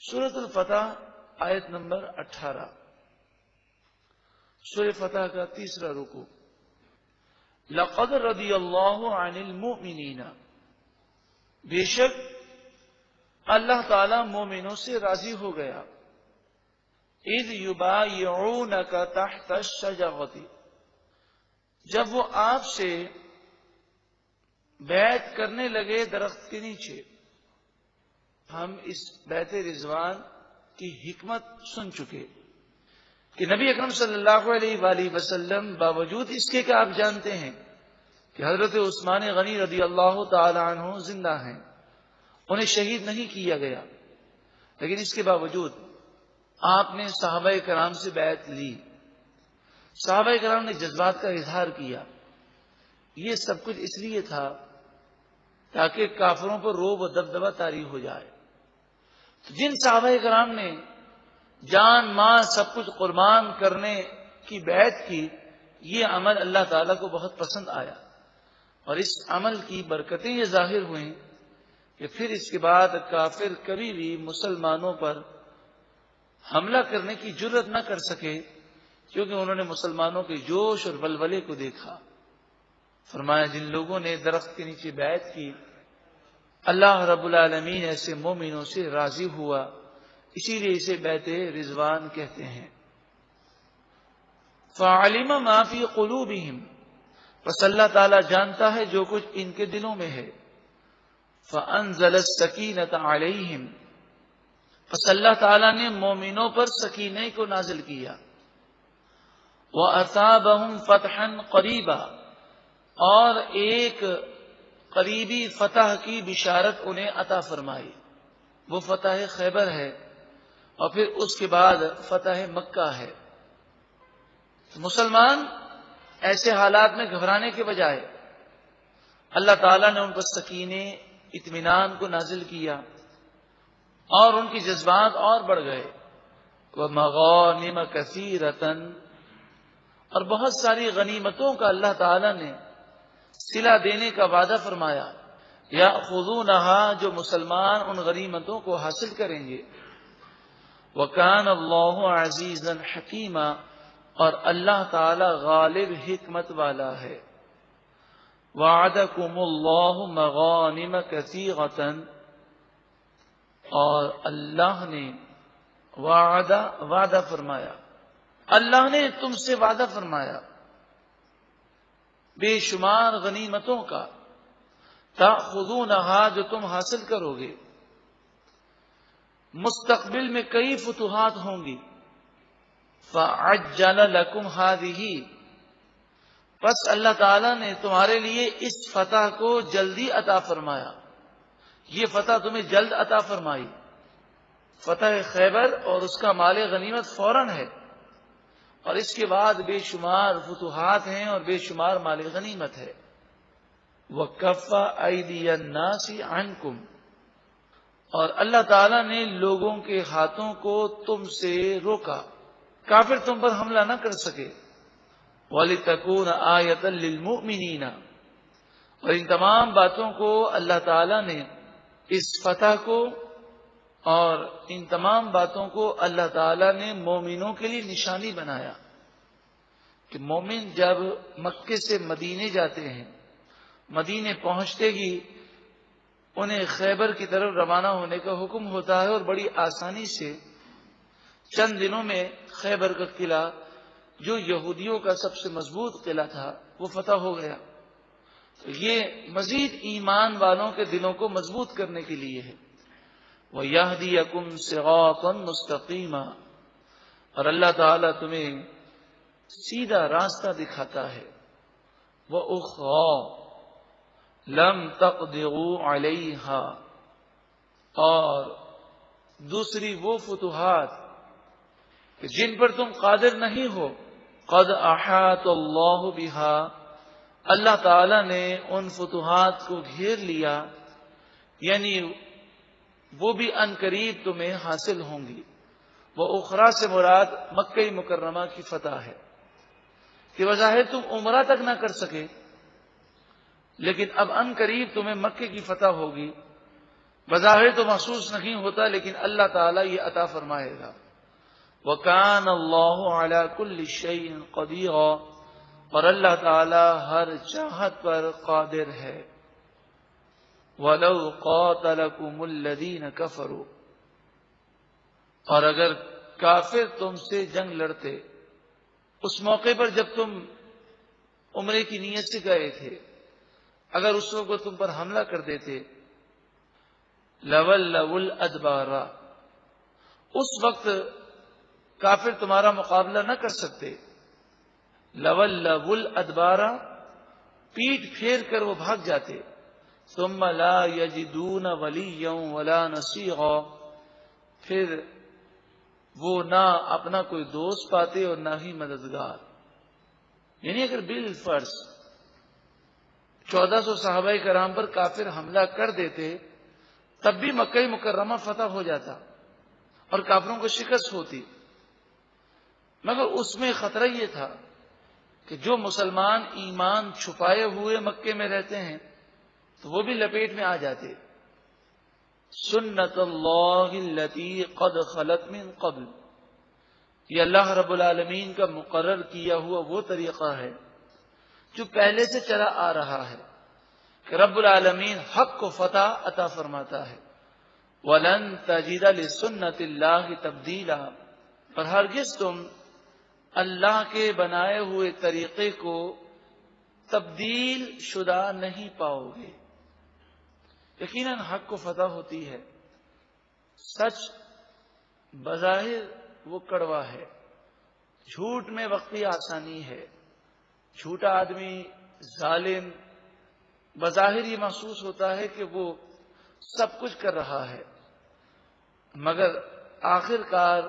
سورۃ الفتح آیت نمبر 18، سورہ فتح کا تیسرا رکوع۔ لقد رضی اللہ عن المؤمنین، بے شک اللہ تعالی مومنوں سے راضی ہو گیا۔ اذ یبایعونک تحت الشجرۃ، جب وہ آپ سے بیعت کرنے لگے درخت کے نیچے۔ ہم اس بیعت رضوان کی حکمت سن چکے کہ نبی اکرم صلی اللہ علیہ وآلہ وسلم باوجود اس کے کہ آپ جانتے ہیں کہ حضرت عثمان غنی رضی اللہ تعالی عنہ زندہ ہیں، انہیں شہید نہیں کیا گیا، لیکن اس کے باوجود آپ نے صحابہ کرام سے بیعت لی۔ صحابہ کرام نے جذبات کا اظہار کیا۔ یہ سب کچھ اس لیے تھا تاکہ کافروں پر رعب و دبدبہ طاری ہو جائے۔ جن صحابہ کرام نے جان مال سب کچھ قربان کرنے کی بیعت کی، یہ عمل اللہ تعالیٰ کو بہت پسند آیا، اور اس عمل کی برکتیں یہ ظاہر ہوئیں کہ پھر اس کے بعد کافر کبھی بھی مسلمانوں پر حملہ کرنے کی جرأت نہ کر سکے، کیونکہ انہوں نے مسلمانوں کے جوش اور ولولے کو دیکھا۔ فرمایا جن لوگوں نے درخت کے نیچے بیعت کی، اللہ رب العالمین ایسے مومنوں سے راضی ہوا، اسی لیے اسے بیعت رضوان کہتے ہیں۔ فَعَلِمَ مَا فِي قُلُوبِهِمْ، پس اللہ تعالیٰ جانتا ہے جو کچھ ان کے دلوں میں ہے۔ فَأَنزَلَ السَّكِينَةَ عَلَيْهِمْ، پس اللہ تعالیٰ نے مومنوں پر سکینے کو نازل کیا۔ وَأَثَابَهُمْ فَتْحًا قَرِيبًا، اور ایک قریبی فتح کی بشارت انہیں عطا فرمائی۔ وہ فتح خیبر ہے، اور پھر اس کے بعد فتح مکہ ہے۔ مسلمان ایسے حالات میں گھبرانے کے بجائے اللہ تعالیٰ نے ان پر سکینے اطمینان کو نازل کیا، اور ان کی جذبات اور بڑھ گئے۔ وَمَغَانِمَ كَثِيرَةً، اور بہت ساری غنیمتوں کا اللہ تعالیٰ نے صلہ دینے کا وعدہ فرمایا۔ یأخذونہا، جو مسلمان ان غنیمتوں کو حاصل کریں گے۔ وَكَانَ اللَّهُ عَزِيزًا حَكِيمًا، اور اللہ تعالی غالب حکمت والا ہے۔ وَعَدَكُمُ اللَّهُ مَغَانِمَ كَثِيرَةً، اور اللہ نے وعدہ فرمایا، اللہ نے تم سے وعدہ فرمایا بے شمار غنیمتوں کا۔ تأخذونہا، جو تم حاصل کرو گے۔ مستقبل میں کئی فتوحات ہوں گی۔ فعجل لکم ہذہ، پس اللہ تعالیٰ نے تمہارے لیے اس فتح کو جلدی عطا فرمایا۔ یہ فتح تمہیں جلد عطا فرمائی۔ فتح خیبر اور اس کا مال غنیمت فوراً ہے، اور اس کے بعد بے شمار فتوحات ہیں اور بے شمار مال غنیمت ہے۔ وَكَفَّ أَيْدِيَ النَّاسِ عَنْكُمْ، اور اللہ تعالیٰ نے لوگوں کے ہاتھوں کو تم سے روکا، کافر تم پر حملہ نہ کر سکے۔ وَلِتَكُونَ آیَةً لِلْمُؤْمِنِينَ، اور ان تمام باتوں کو اللہ تعالیٰ نے، اس فتح کو اور ان تمام باتوں کو اللہ تعالیٰ نے مومنوں کے لیے نشانی بنایا کہ مومن جب مکے سے مدینے جاتے ہیں، مدینے پہنچتے ہی انہیں خیبر کی طرف روانہ ہونے کا حکم ہوتا ہے، اور بڑی آسانی سے چند دنوں میں خیبر کا قلعہ، جو یہودیوں کا سب سے مضبوط قلعہ تھا، وہ فتح ہو گیا۔ تو یہ مزید ایمان والوں کے دلوں کو مضبوط کرنے کے لیے ہے۔ وَيَهْدِيَكُمْ صِرَاطًا مُسْتَقِيمًا، اور اللہ تعالیٰ تمہیں سیدھا راستہ دکھاتا ہے۔ وَأُخْرَى لَمْ تَقْدِرُوا عَلَيْهَا، اور دوسری وہ فتوحات کہ جن پر تم قادر نہیں ہو۔ قَدْ أَحَاطَ اللَّهُ بِهَا، اللہ تعالیٰ نے ان فتوحات کو گھیر لیا، یعنی وہ بھی ان قریب تمہیں حاصل ہوں گی۔ وہ اخرى سے مراد مکہ مکرمہ کی فتح ہے کہ بظاہر تم عمرہ تک نہ کر سکے، لیکن اب ان قریب تمہیں مکے کی فتح ہوگی، بظاہر تو محسوس نہیں ہوتا، لیکن اللہ تعالیٰ یہ عطا فرمائے گا۔ وَكَانَ اللَّهُ عَلَى كُلِّ شَيْءٍ قَدِيرًا، اور اللہ تعالیٰ ہر چاہت پر قادر ہے۔ وَلَوْ قَاتَلَكُمُ الَّذِينَ كَفَرُوا، اور اگر کافر تم سے جنگ لڑتے اس موقع پر جب تم عمرے کی نیت سے گئے تھے، اگر اس وقت تم پر حملہ کر دیتے، لَوَلَّوُا الْأَدْبَارَ، اس وقت کافر تمہارا مقابلہ نہ کر سکتے۔ لَوَلَّوُا الْأَدْبَارَ، پیٹ پھیر کر وہ بھاگ جاتے۔ ثُمَّ لَا يَجِدُونَ وَلِيًّا وَلَا نَصِيرًا، پھر وہ نہ اپنا کوئی دوست پاتے اور نہ ہی مددگار۔ یعنی اگر بالفرض 1400 صحابہ کرام پر کافر حملہ کر دیتے، تب بھی مکہ مکرمہ فتح ہو جاتا اور کافروں کو شکست ہوتی، مگر اس میں خطرہ یہ تھا کہ جو مسلمان ایمان چھپائے ہوئے مکے میں رہتے ہیں تو وہ بھی لپیٹ میں آ جاتے۔ سنت اللہ التی قد خلت من قبل، یہ اللہ رب العالمین کا مقرر کیا ہوا وہ طریقہ ہے جو پہلے سے چلا آ رہا ہے کہ رب العالمین حق کو فتح عطا فرماتا ہے۔ وَلَن تَجِدَ لِسُنَّتِ اللَّهِ تَبْدِيلًا، اور ہرگز تم اللہ کے بنائے ہوئے طریقے کو تبدیل شدہ نہیں پاؤ گے۔ یقیناً حق کو فتح ہوتی ہے، سچ بظاہر وہ کڑوا ہے، جھوٹ میں وقتی آسانی ہے۔ جھوٹا آدمی ظالم بظاہر یہ محسوس ہوتا ہے کہ وہ سب کچھ کر رہا ہے، مگر آخر کار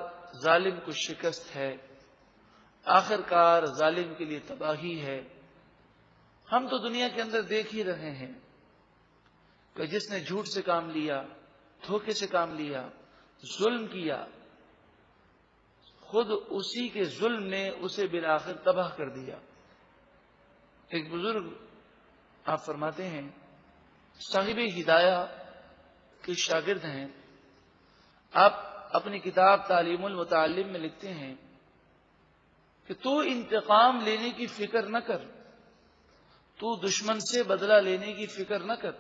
ظالم کو شکست ہے، آخر کار ظالم کے لیے تباہی ہے۔ ہم تو دنیا کے اندر دیکھ ہی رہے ہیں کہ جس نے جھوٹ سے کام لیا، دھوکے سے کام لیا، ظلم کیا، خود اسی کے ظلم نے اسے بالآخر تباہ کر دیا۔ ایک بزرگ آپ فرماتے ہیں، صاحب ہدایہ کے شاگرد ہیں، آپ اپنی کتاب تعلیم المتعلم میں لکھتے ہیں کہ تو انتقام لینے کی فکر نہ کر، تو دشمن سے بدلہ لینے کی فکر نہ کر،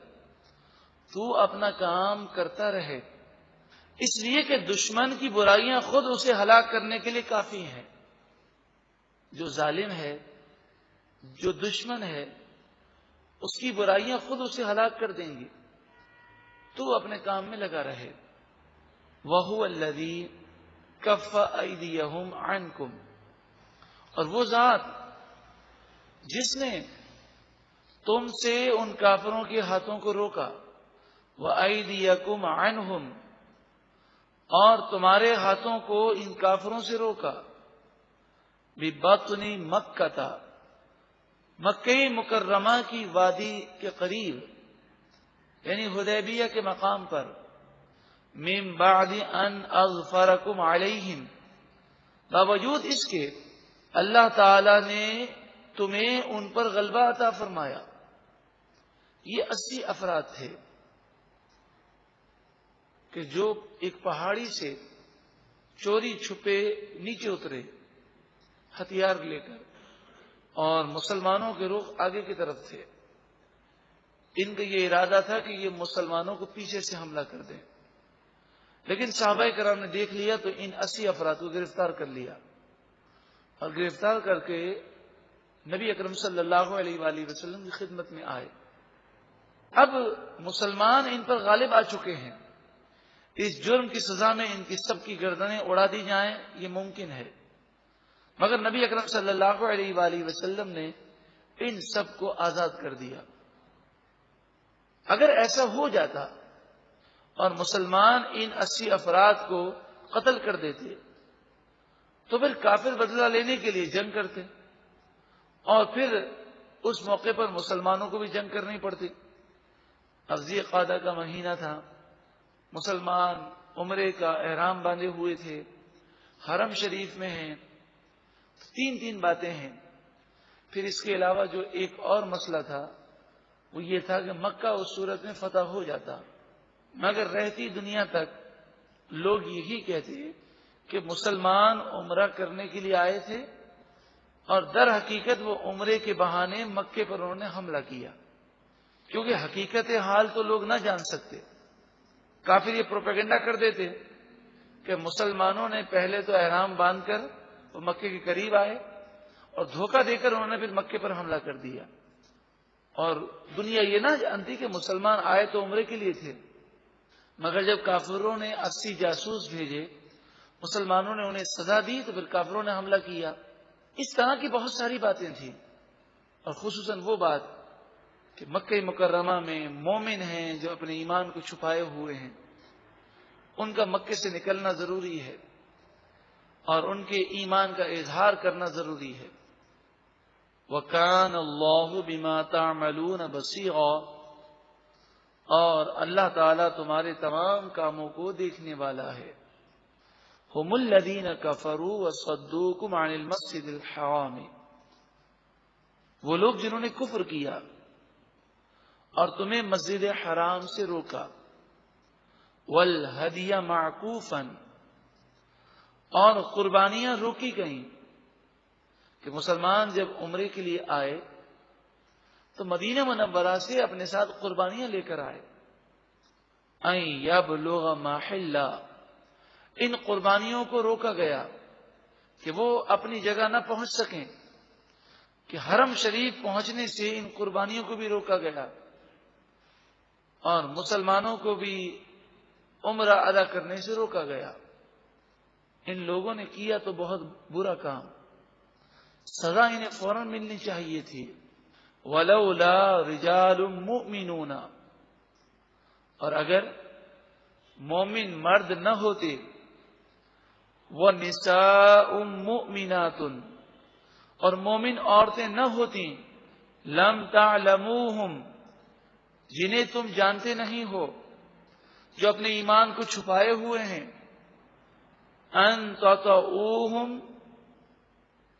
تو اپنا کام کرتا رہے، اس لیے کہ دشمن کی برائیاں خود اسے ہلاک کرنے کے لیے کافی ہیں۔ جو ظالم ہے، جو دشمن ہے، اس کی برائیاں خود اسے ہلاک کر دیں گی، تو اپنے کام میں لگا رہے۔ وَهُوَ الَّذِي كَفَّ أَيْدِيَهُمْ عَنْكُمْ، اور وہ ذات جس نے تم سے ان کافروں کے ہاتھوں کو روکا، وَأَيْدِيَكُمْ عَنْهُمْ، اور تمہارے ہاتھوں کو ان کافروں سے روکا، بِبَطْنِ مَكَّةَ، مکہ مکرمہ کی وادی کے قریب، یعنی حدیبیہ کے مقام پر، من بعد ان اظفرکم علیہم، باوجود اس کے اللہ تعالی نے تمہیں ان پر غلبہ عطا فرمایا۔ یہ 80 افراد تھے کہ جو ایک پہاڑی سے چوری چھپے نیچے اترے ہتھیار لے کر، اور مسلمانوں کے رخ آگے کی طرف تھے۔ ان کا یہ ارادہ تھا کہ یہ مسلمانوں کو پیچھے سے حملہ کر دیں، لیکن صحابہ کرام نے دیکھ لیا تو ان 80 افراد کو گرفتار کر لیا، اور گرفتار کر کے نبی اکرم صلی اللہ علیہ وآلہ وسلم کی خدمت میں آئے۔ اب مسلمان ان پر غالب آ چکے ہیں، اس جرم کی سزا میں ان کی سب کی گردنیں اڑا دی جائیں یہ ممکن ہے، مگر نبی اکرم صلی اللہ علیہ وآلہ وسلم نے ان سب کو آزاد کر دیا۔ اگر ایسا ہو جاتا اور مسلمان ان 80 افراد کو قتل کر دیتے تو پھر کافر بدلہ لینے کے لیے جنگ کرتے، اور پھر اس موقع پر مسلمانوں کو بھی جنگ کرنی پڑتی۔ اب ذی قعدہ کا مہینہ تھا، مسلمان عمرے کا احرام باندھے ہوئے تھے، حرم شریف میں ہیں، تین باتیں ہیں۔ پھر اس کے علاوہ جو ایک اور مسئلہ تھا وہ یہ تھا کہ مکہ اس صورت میں فتح ہو جاتا مگر رہتی دنیا تک لوگ یہی کہتے کہ مسلمان عمرہ کرنے کے لیے آئے تھے اور در حقیقت وہ عمرے کے بہانے مکے پر انہوں نے حملہ کیا، کیونکہ حقیقت حال تو لوگ نہ جان سکتے۔ کافر یہ پروپیگنڈا کر دیتے کہ مسلمانوں نے پہلے تو احرام باندھ کر وہ مکے کے قریب آئے اور دھوکہ دے کر انہوں نے پھر مکے پر حملہ کر دیا، اور دنیا یہ نہ جانتی کہ مسلمان آئے تو عمرے کے لیے تھے۔ مگر جب کافروں نے 80 جاسوس بھیجے، مسلمانوں نے انہیں سزا دی تو پھر کافروں نے حملہ کیا۔ اس طرح کی بہت ساری باتیں تھیں، اور خصوصاً وہ بات کہ مکہ مکرمہ میں مومن ہیں جو اپنے ایمان کو چھپائے ہوئے ہیں، ان کا مکے سے نکلنا ضروری ہے اور ان کے ایمان کا اظہار کرنا ضروری ہے۔ وَكَانَ اللَّهُ بِمَا تَعْمَلُونَ بَصِيرًا، اور اللہ تعالیٰ تمہارے تمام کاموں کو دیکھنے والا ہے۔ هُمُ الَّذِينَ كَفَرُوا وَصَدُّوكُمْ عَنِ الْمَسْجِدِ الْحَرَامِ، وہ لوگ جنہوں نے کفر کیا اور تمہیں مسجد حرام سے روکا، وَالْهَدْيَ مَعْكُوفًا، اور قربانیاں روکی گئیں کہ مسلمان جب عمرے کے لیے آئے تو مدینہ منورہ سے اپنے ساتھ قربانیاں لے کر آئے۔ اَن يَبْلُغَ مَحِلَّ، ان قربانیوں کو روکا گیا کہ وہ اپنی جگہ نہ پہنچ سکیں، کہ حرم شریف پہنچنے سے ان قربانیوں کو بھی روکا گیا، اور مسلمانوں کو بھی عمرہ ادا کرنے سے روکا گیا۔ ان لوگوں نے کیا تو بہت برا کام، سزا انہیں فوراً ملنی چاہیے تھی۔ وَلَوْلَا رِجَالٌ مُؤْمِنُونَ، اور اگر مومن مرد نہ ہوتے، وَنِسَاءٌ مُؤْمِنَاتٌ، اور مومن عورتیں نہ ہوتیں، لَمْ تَعْلَمُوهُمْ، جنہیں تم جانتے نہیں ہو، جو اپنے ایمان کو چھپائے ہوئے ہیں، أَن تَطَئُوهُمْ،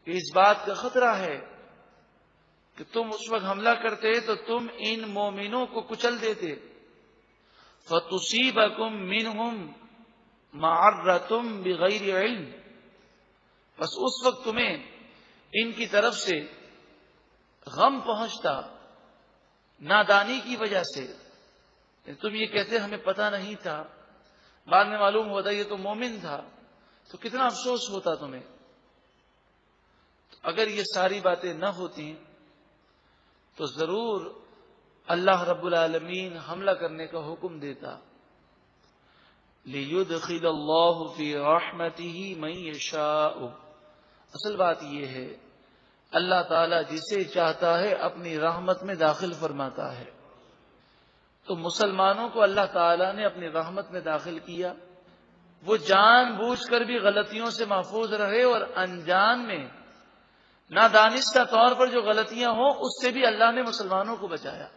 اس بات کا خطرہ ہے کہ تم اس وقت حملہ کرتے تو تم ان مومنوں کو کچل دیتے، فَتُصِيبَكُم مِّنْهُمْ مَعَرَّةٌ بِغَيْرِ عِلْمٍ، بس اس وقت تمہیں ان کی طرف سے غم پہنچتا نادانی کی وجہ سے، تم یہ کہتے ہمیں پتہ نہیں تھا، بعد میں معلوم ہوتا یہ تو مومن تھا، تو کتنا افسوس ہوتا تمہیں۔ اگر یہ ساری باتیں نہ ہوتی تو ضرور اللہ رب العالمین حملہ کرنے کا حکم دیتا۔ لِيُدْخِلَ اللَّهُ فِي رَحْمَتِهِ مَن يَشَاءُ، اصل بات یہ ہے اللہ تعالیٰ جسے چاہتا ہے اپنی رحمت میں داخل فرماتا ہے۔ تو مسلمانوں کو اللہ تعالیٰ نے اپنی رحمت میں داخل کیا، وہ جان بوجھ کر بھی غلطیوں سے محفوظ رہے، اور انجان میں نادانستہ طور پر جو غلطیاں ہوں اس سے بھی اللہ نے مسلمانوں کو بچایا،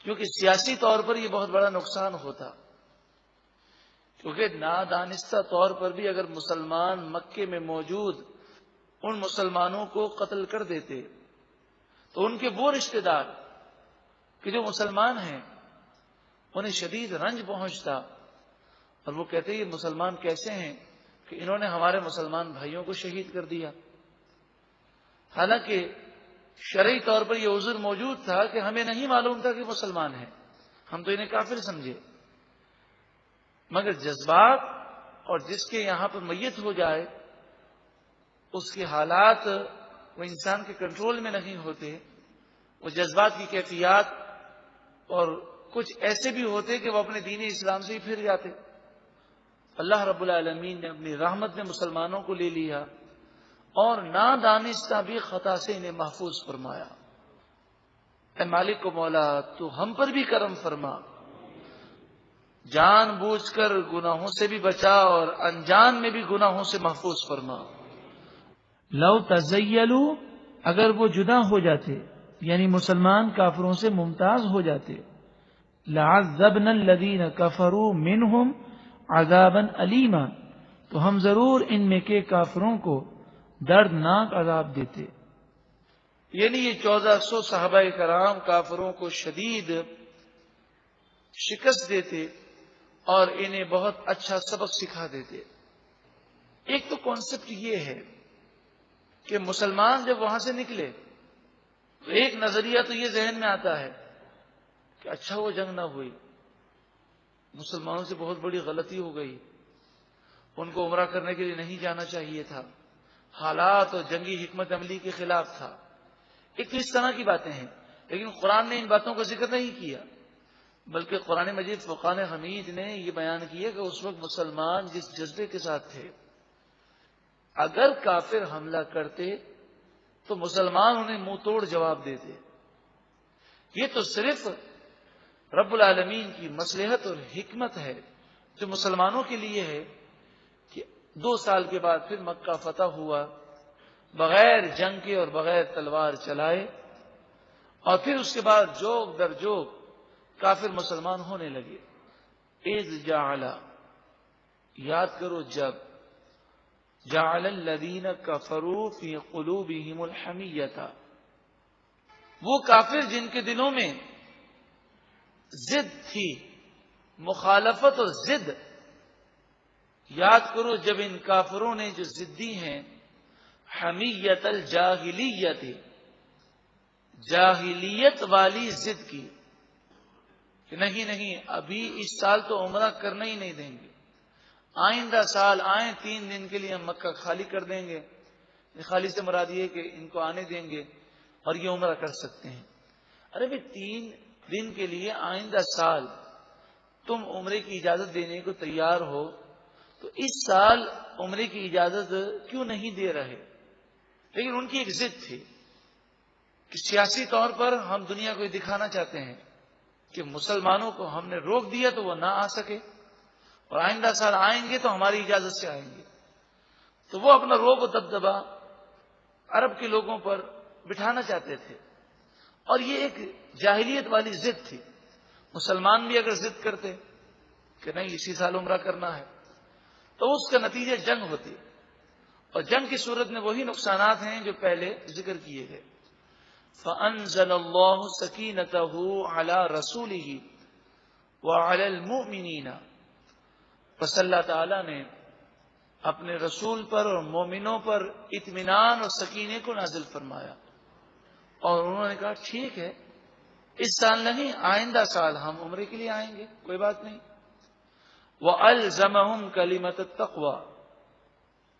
کیونکہ سیاسی طور پر یہ بہت بڑا نقصان ہوتا، کیونکہ نادانستہ طور پر بھی اگر مسلمان مکے میں موجود ان مسلمانوں کو قتل کر دیتے تو ان کے وہ رشتہ دار کہ جو مسلمان ہیں انہیں شدید رنج پہنچتا، اور وہ کہتے یہ مسلمان کیسے ہیں کہ انہوں نے ہمارے مسلمان بھائیوں کو شہید کر دیا، حالانکہ شرعی طور پر یہ عذر موجود تھا کہ ہمیں نہیں معلوم تھا کہ مسلمان ہیں، ہم تو انہیں کافر سمجھے۔ مگر جذبات اور جس کے یہاں پر میت ہو جائے اس کے حالات وہ انسان کے کنٹرول میں نہیں ہوتے، وہ جذبات کی کیفیات، اور کچھ ایسے بھی ہوتے کہ وہ اپنے دین اسلام سے ہی پھر جاتے۔ اللہ رب العالمین نے اپنی رحمت میں مسلمانوں کو لے لیا اور نادانستہ بھی خطا سے انہیں محفوظ فرمایا۔ اے مالک و مولا تو ہم پر بھی کرم فرما، جان بوجھ کر گناہوں سے بھی بچا اور انجان میں بھی گناہوں سے محفوظ فرما۔ لو تزیلوا، اگر وہ جدا ہو جاتے یعنی مسلمان کافروں سے ممتاز ہو جاتے، لعذبنا الذین کفروا منہم عذابا علیما، تو ہم ضرور ان میں کے کافروں کو دردناک عذاب دیتے۔ یعنی یہ 1400 صحابہ کرام کافروں کو شدید شکست دیتے اور انہیں بہت اچھا سبق سکھا دیتے۔ ایک تو کانسیپٹ یہ ہے کہ مسلمان جب وہاں سے نکلے تو ایک نظریہ تو یہ ذہن میں آتا ہے کہ اچھا وہ جنگ نہ ہوئی، مسلمانوں سے بہت بڑی غلطی ہو گئی، ان کو عمرہ کرنے کے لیے نہیں جانا چاہیے تھا، حالات اور جنگی حکمت عملی کے خلاف تھا۔ ایک تو اس طرح کی باتیں ہیں، لیکن قرآن نے ان باتوں کا ذکر نہیں کیا، بلکہ قرآن مجید فرقان حمید نے یہ بیان کیا کہ اس وقت مسلمان جس جذبے کے ساتھ تھے، اگر کافر حملہ کرتے تو مسلمان انہیں منہ توڑ جواب دیتے۔ یہ تو صرف رب العالمین کی مصلحت اور حکمت ہے جو مسلمانوں کے لیے ہے کہ 2 سال کے بعد پھر مکہ فتح ہوا، بغیر جنگ کے اور بغیر تلوار چلائے، اور پھر اس کے بعد جوگ در جوگ کافر مسلمان ہونے لگے۔ اذ جعل، یاد کرو جب، جعل الذین کفروا فی قلوبہم الحمیۃ، وہ کافر جن کے دلوں میں ضد تھی، مخالفت اور ضد، یاد کرو جب ان کافروں نے جو ضدی ہیں حمیت الجاہلیت، جاہلیت والی ضد کی کہ نہیں ابھی اس سال تو عمرہ کرنا ہی نہیں دیں گے، آئندہ سال آئیں 3 دن کے لیے ہم مکہ خالی کر دیں گے۔ خالی سے مراد یہ کہ ان کو آنے دیں گے اور یہ عمرہ کر سکتے ہیں۔ ارے بھائی 3 دن کے لیے آئندہ سال تم عمرے کی اجازت دینے کو تیار ہو تو اس سال عمرے کی اجازت کیوں نہیں دے رہے؟ لیکن ان کی ایک ضد تھی کہ سیاسی طور پر ہم دنیا کو یہ دکھانا چاہتے ہیں کہ مسلمانوں کو ہم نے روک دیا تو وہ نہ آ سکے، اور آئندہ سال آئیں گے تو ہماری اجازت سے آئیں گے۔ تو وہ اپنا روب و دبدبا عرب کے لوگوں پر بٹھانا چاہتے تھے، اور یہ ایک جاہلیت والی ضد تھی۔ مسلمان بھی اگر ضد کرتے کہ نہیں اسی سال عمرہ کرنا ہے تو اس کا نتیجہ جنگ ہوتی، اور جنگ کی صورت میں وہی نقصانات ہیں جو پہلے ذکر کیے گئے۔ فَأَنزَلَ اللَّهُ سَكِينَتَهُ عَلَى رَسُولِهِ وَعَلَى الْمُؤْمِنِينَ، پس اللہ تعالی نے اپنے رسول پر اور مومنوں پر اطمینان اور سکینے کو نازل فرمایا، اور انہوں نے کہا ٹھیک ہے اس سال نہیں آئندہ سال ہم عمرے کے لیے آئیں گے، کوئی بات نہیں۔ وَأَلْزَمَهُمْ كَلِمَةَ التَّقْوَى،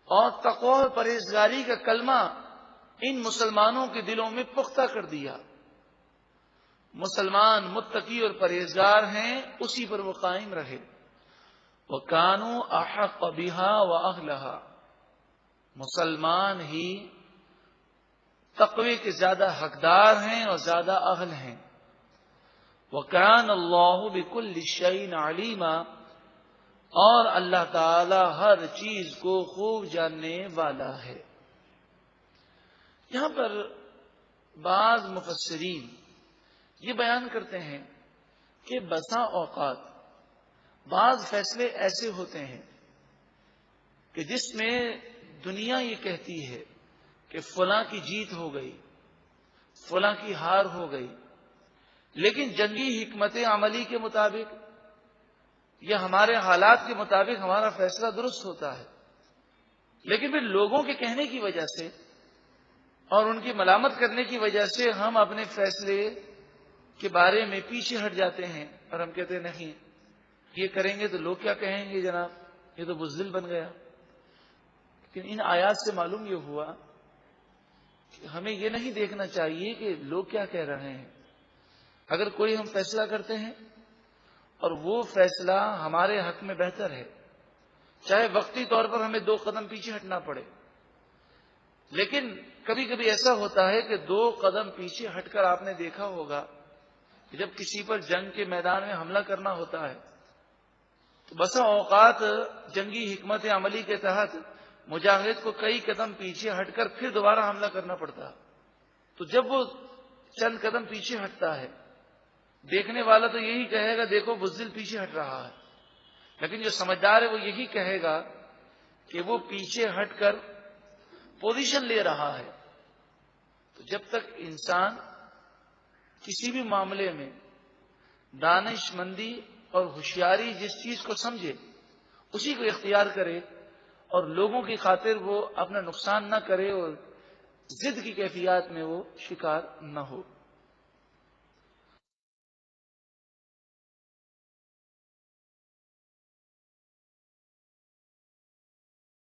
اور تقوی اور پرہیزگاری کا کلمہ ان مسلمانوں کے دلوں میں پختہ کر دیا۔ مسلمان متقی اور پرہیزگار ہیں، اسی پر وہ قائم رہے۔ وَكَانُوا أَحَقَّ بِهَا وَأَهْلَهَا، مسلمان ہی تقوی کے زیادہ حقدار ہیں اور زیادہ اہل ہیں۔ وَكَانَ اللَّهُ بِكُلِّ شَيْءٍ عَلِيمًا، اور اللہ تعالی ہر چیز کو خوب جاننے والا ہے۔ یہاں پر بعض مفسرین یہ بیان کرتے ہیں کہ بسا اوقات بعض فیصلے ایسے ہوتے ہیں کہ جس میں دنیا یہ کہتی ہے کہ فلاں کی جیت ہو گئی، فلاں کی ہار ہو گئی، لیکن جنگی حکمت عملی کے مطابق یا ہمارے حالات کے مطابق ہمارا فیصلہ درست ہوتا ہے، لیکن پھر لوگوں کے کہنے کی وجہ سے اور ان کی ملامت کرنے کی وجہ سے ہم اپنے فیصلے کے بارے میں پیچھے ہٹ جاتے ہیں، اور ہم کہتے ہیں نہیں یہ کریں گے تو لوگ کیا کہیں گے، جناب یہ تو بزدل بن گیا۔ لیکن ان آیات سے معلوم یہ ہوا کہ ہمیں یہ نہیں دیکھنا چاہیے کہ لوگ کیا کہہ رہے ہیں۔ اگر کوئی ہم فیصلہ کرتے ہیں اور وہ فیصلہ ہمارے حق میں بہتر ہے، چاہے وقتی طور پر ہمیں 2 قدم پیچھے ہٹنا پڑے، لیکن کبھی کبھی ایسا ہوتا ہے کہ 2 قدم پیچھے ہٹ کر آپ نے دیکھا ہوگا کہ جب کسی پر جنگ کے میدان میں حملہ کرنا ہوتا ہے تو بسا اوقات جنگی حکمت عملی کے تحت مجاہد کو کئی قدم پیچھے ہٹ کر پھر دوبارہ حملہ کرنا پڑتا ہے۔ تو جب وہ چند قدم پیچھے ہٹتا ہے، دیکھنے والا تو یہی کہے گا دیکھو بزدل پیچھے ہٹ رہا ہے، لیکن جو سمجھدار ہے وہ یہی کہے گا کہ وہ پیچھے ہٹ کر پوزیشن لے رہا ہے۔ تو جب تک انسان کسی بھی معاملے میں دانش مندی اور ہوشیاری جس چیز کو سمجھے اسی کو اختیار کرے، اور لوگوں کی خاطر وہ اپنا نقصان نہ کرے اور ضد کی کیفیات میں وہ شکار نہ ہو۔